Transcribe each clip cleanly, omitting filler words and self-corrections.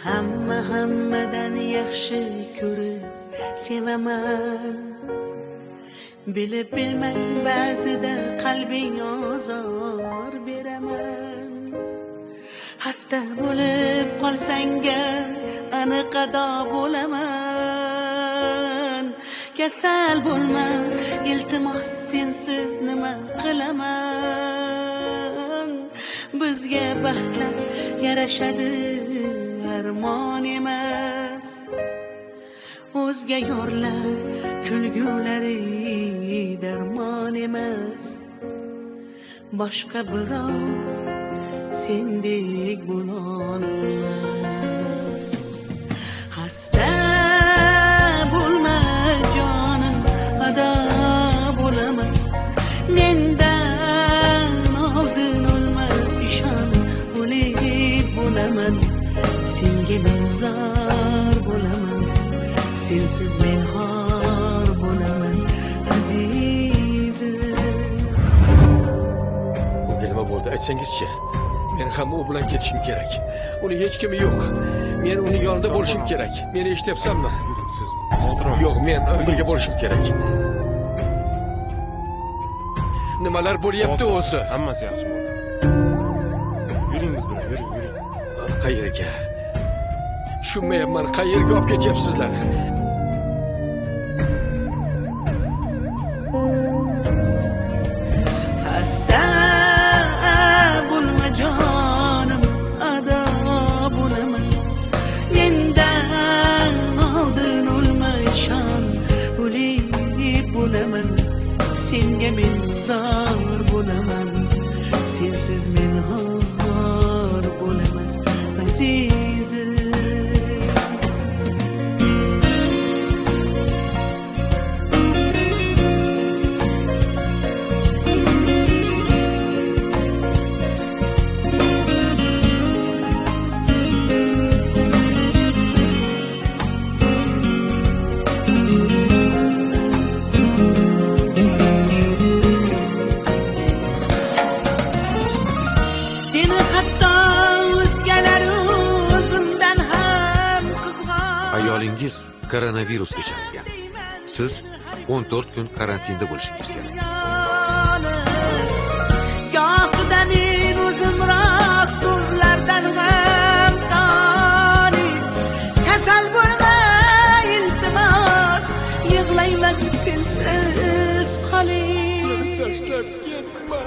hammadan yaxshi ko'rib sevaman. Bilib bilmay ba'zida qalbing ozor beraman. Hasta bo'lib qolsanga aniq ado bo'laman. Kasal bo'lma, iltimos sensiz nima qilaman. Bizga baxtlar yarashadi, armon emas. O'zga yorlar kulgulari darmon emas. Boshqa birov sendek bo'lolmas. Hasta bo'lma jonim, ado bo'laman. Mendan oldin o'lma, ishon, o'lik bo'laman. Senga men zor bo'laman, sensiz men xor bo'laman, azizim. Bunga nima bo'ldi, aytsangiz-chi? Men ham u bilan ketishim kerak. Uni hech kimi yo'q. Men uni yonida bo'lishim kerak. Meni eshityapsanmi? Siz hozirroq. Yo'q, men birga bo'lishim kerak. Nimalar bo'lyapti o'zi? Hammasi yaxshi bo'ldi. Yuring biz bilan, yuring. Qayerga? Tushunmayapman, qayerga olib ketyapsizlar? Senga men zor bo'laman, sensiz men xor bo'laman, azizim. Ayolingiz koronavirusga chalingan. Siz 14 kun karantinda bo'lishingiz kerak. Gohida men o'zim rost so'zlardan ham toni. Kasal bo'lma, iltimos, yig'layman sensiz qoling. Tashlab ketma.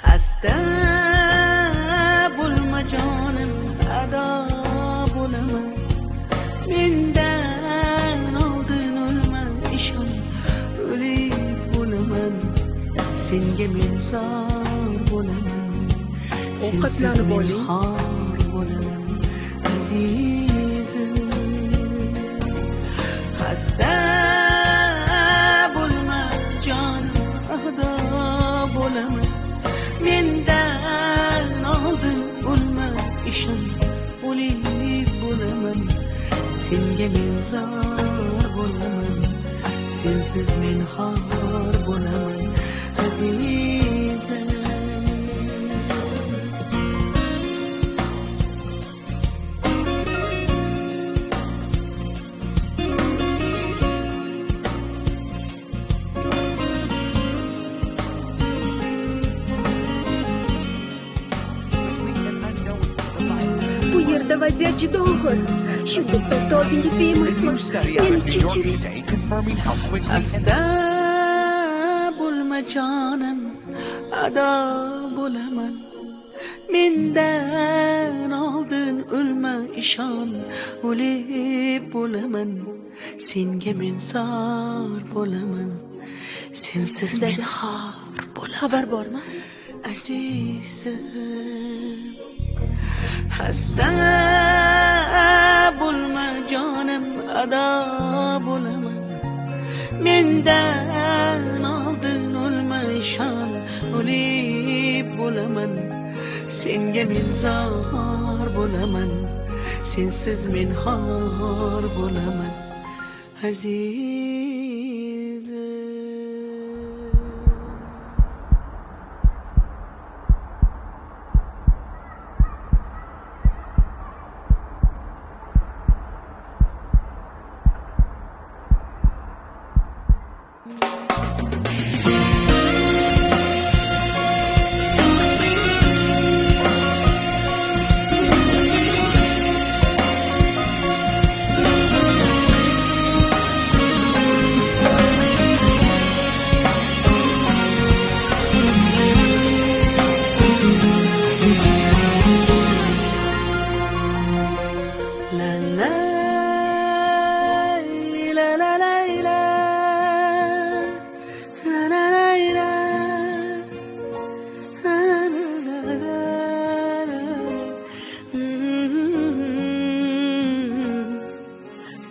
Hasta bo'lma jonim, ado bo'laman. Mendan oldin o'lma, ishon, o'lik bo'laman. Senga men zor bo'laman, ovqatlanib oling, xor bo'laman, azizim. Hasta bo'lma jonim, ado bo'laman. Mendan oldin o'lma, ishon, o'lik bo'laman. Senga men zor bo'laman, sensiz men xor bo'laman, azizim. Vaziyat juda og'ir. Shunday paytda oldingizda emasman. Meni kechiring. Hasta bo'lma jonim, ado bo'laman. Mendan oldin o'lma, ishon, o'lik bo'laman. Senga men zor bo'laman, sensiz men xor bo'laman. Xabar bormi? Azizim. Hasta bo'lma jonim ado bo'laman mendan oldin o'lma ishon o'lib bo'laman senga men zor bo'laman sensiz men xor bo'laman azizim.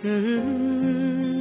Mm-hmm.